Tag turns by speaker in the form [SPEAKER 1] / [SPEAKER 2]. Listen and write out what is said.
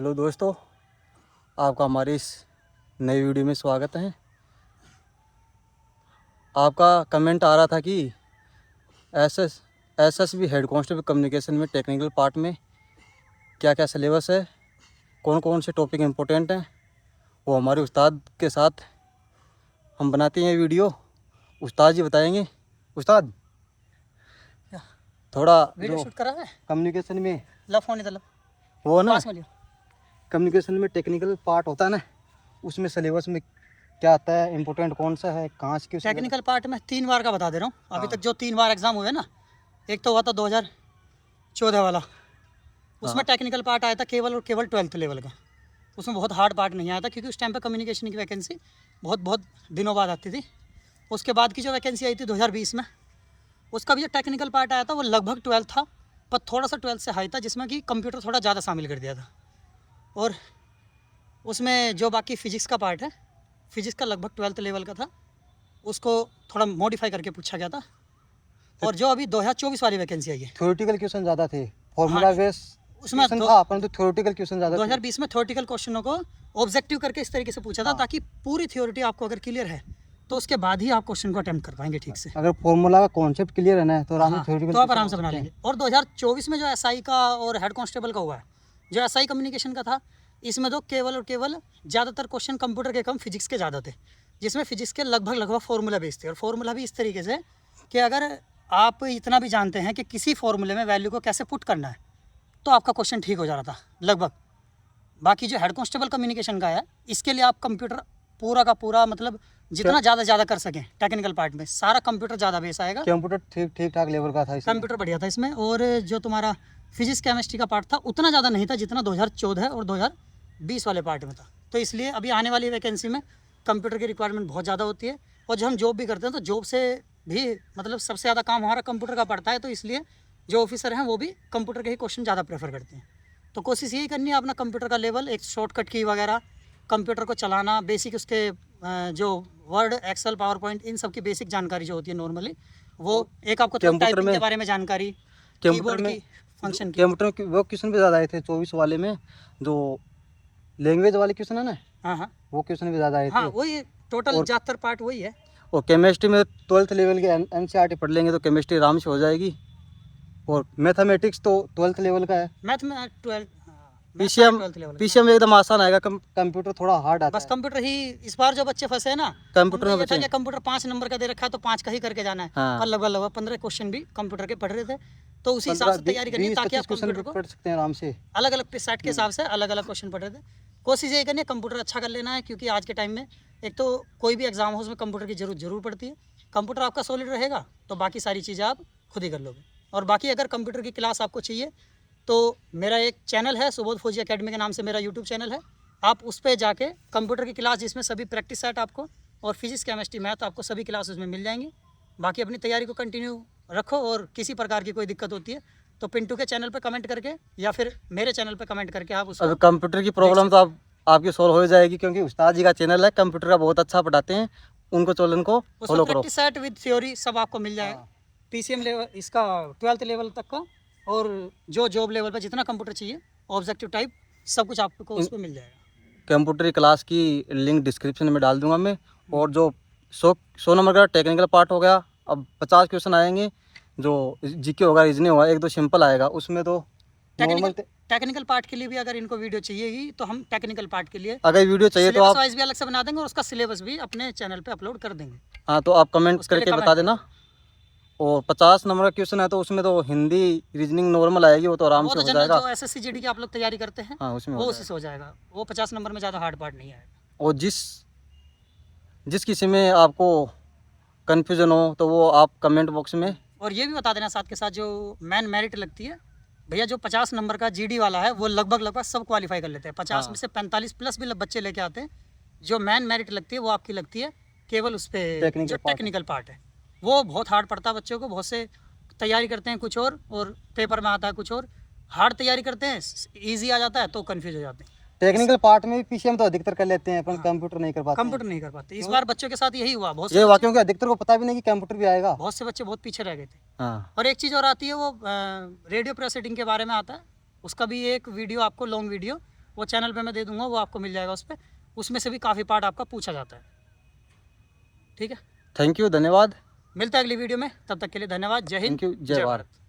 [SPEAKER 1] Hello दोस्तों, आपका हमारी इस नई वीडियो में स्वागत है। आपका कमेंट आ रहा था कि एसएसबी हेड कांस्टेबल कम्युनिकेशन में टेक्निकल पार्ट में क्या क्या सिलेबस है, कौन कौन से टॉपिक इम्पोर्टेंट हैं, वो हमारे उस्ताद के साथ हम बनाते हैं वीडियो। उस्ताद जी बताएंगे। उस्ताद थोड़ा
[SPEAKER 2] वीडियो
[SPEAKER 1] जो
[SPEAKER 2] शूट करा है
[SPEAKER 1] कम्युनिकेशन में
[SPEAKER 2] ला फोन इधर ला
[SPEAKER 1] वो ना
[SPEAKER 2] पास में लियो।
[SPEAKER 1] कम्युनिकेशन में टेक्निकल पार्ट होता है ना, उसमें सिलेबस में क्या आता है, इम्पोर्टेंट कौन सा है, कहाँ से क्यों
[SPEAKER 2] टेक्निकल पार्ट में 3 बार का बता दे रहा हूँ अभी
[SPEAKER 1] हाँ।
[SPEAKER 2] तक जो 3 बार एग्जाम हुए ना, एक तो हुआ था 2014 वाला, उसमें
[SPEAKER 1] हाँ।
[SPEAKER 2] टेक्निकल पार्ट आया था केवल और केवल 12th लेवल का। उसमें बहुत हार्ड पार्ट नहीं आया था क्योंकि उस टाइम पे कम्युनिकेशन की वैकेंसी बहुत दिनों बाद आती थी। उसके बाद की जो वैकेंसी आई थी 2020 में, उसका भी जो टेक्निकल पार्ट आया था वो लगभग 12 था, पर थोड़ा सा 12 से हाई था, जिसमें कि कंप्यूटर थोड़ा ज़्यादा शामिल कर दिया था। और उसमें जो बाकी फिजिक्स का पार्ट है, फिजिक्स का लगभग 12th लेवल का था, उसको थोड़ा मॉडिफाई करके पूछा गया था। और जो अभी 2024 वाली वैकेंसी आई है,
[SPEAKER 1] थ्योरेटिकल क्वेश्चन ज़्यादा थे, फॉर्मूला
[SPEAKER 2] हाँ,
[SPEAKER 1] बेस
[SPEAKER 2] उसमें
[SPEAKER 1] क्वेश्चन था, परंतु थ्योरेटिकल क्वेश्चन ज़्यादा थे।
[SPEAKER 2] 2020 में थ्योरेटिकल क्वेश्चनों को ऑब्जेक्टिव करके इस तरीके से पूछा था,
[SPEAKER 1] हाँ।
[SPEAKER 2] ताकि पूरी थ्योरिटी आपको अगर क्लियर है तो उसके बाद ही आप क्वेश्चन को अटेम्प्ट कर पाएंगे ठीक से।
[SPEAKER 1] अगर फॉर्मूला का कॉन्सेप्ट क्लियर है ना, तो आराम से
[SPEAKER 2] हाँ,
[SPEAKER 1] थ्योरेटिकल
[SPEAKER 2] तो आप आराम से बना लेंगे। और 2024 में जो एसआई का और हेड कांस्टेबल का हुआ है, जो एसआई कम्युनिकेशन का था, इसमें तो केवल और केवल ज़्यादातर क्वेश्चन कंप्यूटर के कम फिजिक्स के ज़्यादा थे, जिसमें फिजिक्स के लगभग फार्मूला बेस्ड थे। और फार्मूला भी इस तरीके से कि अगर आप इतना भी जानते हैं कि किसी फार्मूले में वैल्यू को कैसे पुट करना है, तो आपका क्वेश्चन ठीक हो जा रहा था लगभग। बाकी जो हेड कांस्टेबल कम्युनिकेशन का है, इसके लिए आप कंप्यूटर पूरा का पूरा, मतलब जितना ज़्यादा कर सकें टेक्निकल पार्ट में, सारा कंप्यूटर ज़्यादा बेस आएगा।
[SPEAKER 1] कंप्यूटर ठीक ठाक लेवल का था इसमें।
[SPEAKER 2] कंप्यूटर बढ़िया था इसमें। और जो तुम्हारा फिजिक्स केमिस्ट्री का पार्ट था उतना ज़्यादा नहीं था जितना 2014 और 2020 वाले पार्ट में था। तो इसलिए अभी आने वाली वैकेंसी में कंप्यूटर की रिक्वायरमेंट बहुत ज़्यादा होती है। और जब हम जॉब भी करते हैं तो जॉब से भी मतलब सबसे ज़्यादा काम हमारा कंप्यूटर का पड़ता है, तो इसलिए जो ऑफिसर हैं वो भी कंप्यूटर के ही क्वेश्चन ज़्यादा प्रेफर करते हैं। तो कोशिश यही करनी है अपना कंप्यूटर का लेवल, एक शॉर्टकट की वगैरह, कंप्यूटर को चलाना, बेसिक उसके जो वर्ड, एक्सेल, पावर पॉइंट, इन सब की बेसिक जानकारी जो होती है नॉर्मली, वो एक आपको तो टाइपिंग के बारे में जानकारी, कीबोर्ड की फंक्शन की।
[SPEAKER 1] कंप्यूटर में वो क्वेश्चन भी ज़्यादा आए थे 24 वाले में, जो लैंग्वेज वाले क्वेश्चन है ना,
[SPEAKER 2] हाँ,
[SPEAKER 1] वो क्वेश्चन भी ज़्यादा आए
[SPEAKER 2] हाँ,
[SPEAKER 1] थे।
[SPEAKER 2] वही टोटल ज़्यादातर पार्ट वही है।
[SPEAKER 1] और केमिस्ट्री में 12th लेवल के एनसीईआरटी पढ़ लेंगे तो केमिस्ट्री आराम से हो जाएगी। और मैथमेटिक्स तो 12th लेवल का है।
[SPEAKER 2] मैथ में 12,
[SPEAKER 1] पीसीएम एकदम आसान आएगा, कंप्यूटर थोड़ा हार्ड आता
[SPEAKER 2] बस
[SPEAKER 1] है।
[SPEAKER 2] कंप्यूटर ही इस बार जो बच्चे फंसे हैं ना,
[SPEAKER 1] कंप्यूटर में
[SPEAKER 2] उनका ये था
[SPEAKER 1] बचे।
[SPEAKER 2] कि कंप्यूटर 5 नंबर का दे रखा है तो 5 का ही करके जाना है।
[SPEAKER 1] हाँ।
[SPEAKER 2] पर लगभग 15 क्वेश्चन भी कंप्यूटर के पढ़ रहे थे, तो उसी हिसाब से तैयारी करनी है ताकि आप कंप्यूटर को
[SPEAKER 1] पढ़ सकते हैं आराम से।
[SPEAKER 2] अलग अलग सेट के हिसाब से अलग अलग क्वेश्चन पढ़ रहे थे। कोशिश यही करनी है कंप्यूटर अच्छा कर लेना है, क्योंकि आज के टाइम में एक तो कोई भी एग्जाम हो उसमें कंप्यूटर की जरूर पड़ती है। कंप्यूटर आपका सॉलिड रहेगा तो बाकी सारी चीज़ें आप खुद ही कर लोगे। और बाकी अगर कंप्यूटर की क्लास आपको चाहिए तो मेरा एक चैनल है, सुबोध फौजी एकेडमी के नाम से मेरा यूट्यूब चैनल है। आप उस पर जाके कंप्यूटर की क्लास, जिसमें सभी प्रैक्टिस सेट आपको और फिजिक्स, केमिस्ट्री, मैथ, आपको सभी क्लास उसमें मिल जाएंगी। बाकी अपनी तैयारी को कंटिन्यू रखो, और किसी प्रकार की कोई दिक्कत होती है तो पिंटू के चैनल पे कमेंट करके या फिर मेरे चैनल पे कमेंट करके आप उसको।
[SPEAKER 1] अब कंप्यूटर की प्रॉब्लम तो आपकी सॉल्व हो जाएगी, क्योंकि उस्ताद जी का चैनल है, कंप्यूटर का बहुत अच्छा पढ़ाते हैं, उनको चैनल को फॉलो करो।
[SPEAKER 2] प्रैक्टिस सेट विद थ्योरी सब आपको मिल जाएगा। पीसीएम लेवल इसका 12th लेवल तक का, और जो जॉब लेवल पे जितना कंप्यूटर चाहिए, ऑब्जेक्टिव टाइप, सब कुछ आपको उस पर मिल जाएगा।
[SPEAKER 1] कंप्यूटर की क्लास की लिंक डिस्क्रिप्शन में डाल दूंगा मैं। और जो 100 नंबर का टेक्निकल पार्ट हो गया, अब 50 क्वेश्चन आएंगे, जो जीके होगा, रीजनिंग होगा, एक दो सिंपल आएगा, उसमें तो नॉर्मल।
[SPEAKER 2] टेक्निकल पार्ट के लिए भी अगर इनको वीडियो चाहिए ही तो हम टेक्निकल पार्ट के लिए
[SPEAKER 1] अगर वीडियो चाहिए तो आप
[SPEAKER 2] वाइज भी अलग से बना देंगे, और उसका सिलेबस भी अपने चैनल पे अपलोड कर देंगे।
[SPEAKER 1] हाँ, तो आप कमेंट करके बता देना। और 50 नंबर का क्वेश्चन है तो उसमें तो हिंदी, रीजनिंग नॉर्मल आएगी, वो तो आराम से हो जाएगा।
[SPEAKER 2] जो एसएससी जीडी की आप लोग तैयारी करते हैं,
[SPEAKER 1] हाँ, उसमें
[SPEAKER 2] वो उसी से हो जाएगा। वो 50 नंबर में ज़्यादा हार्ड पार्ट नहीं आएगा।
[SPEAKER 1] और जिस किसी में आपको कन्फ्यूजन हो तो वो आप कमेंट बॉक्स में।
[SPEAKER 2] और ये भी बता देना साथ के साथ, जो मेन मेरिट लगती है भैया, जो 50 नंबर का जीडी वाला है वो लगभग सब क्वालिफाई कर लेते हैं। 50 में से 45 प्लस भी बच्चे लेके आते हैं। जो मेन मेरिट लगती है वो आपकी लगती है केवल उस पर जो टेक्निकल पार्ट है, वो बहुत हार्ड पड़ता है बच्चों को। बहुत से तैयारी करते हैं कुछ और पेपर में आता है कुछ और। हार्ड तैयारी करते हैं, ईजी आ जाता है तो कन्फ्यूज हो जाते हैं।
[SPEAKER 1] टेक्निकल पार्ट में भी पीसीएम तो अधिकतर कर लेते हैं, अपन कंप्यूटर नहीं कर पाते।
[SPEAKER 2] इस बार बच्चों के साथ यही हुआ। बहुत
[SPEAKER 1] ये वाकई में अधिकतर को पता भी नहीं कि कंप्यूटर भी आएगा।
[SPEAKER 2] बहुत से बच्चे बहुत पीछे रह गए थे।
[SPEAKER 1] हाँ।
[SPEAKER 2] और एक चीज़ और आती है, वो रेडियो प्रोसेसिंग के बारे में आता है। उसका भी एक वीडियो आपको, लॉन्ग वीडियो, वो चैनल पे मैं दे दूंगा, वो आपको मिल जाएगा उस पर। उसमें से भी काफ़ी पार्ट आपका पूछा जाता है। ठीक है,
[SPEAKER 1] थैंक यू, धन्यवाद।
[SPEAKER 2] मिलता है अगली वीडियो में, तब तक के लिए धन्यवाद। जय हिंद,
[SPEAKER 1] थैंक यू, जय भारत।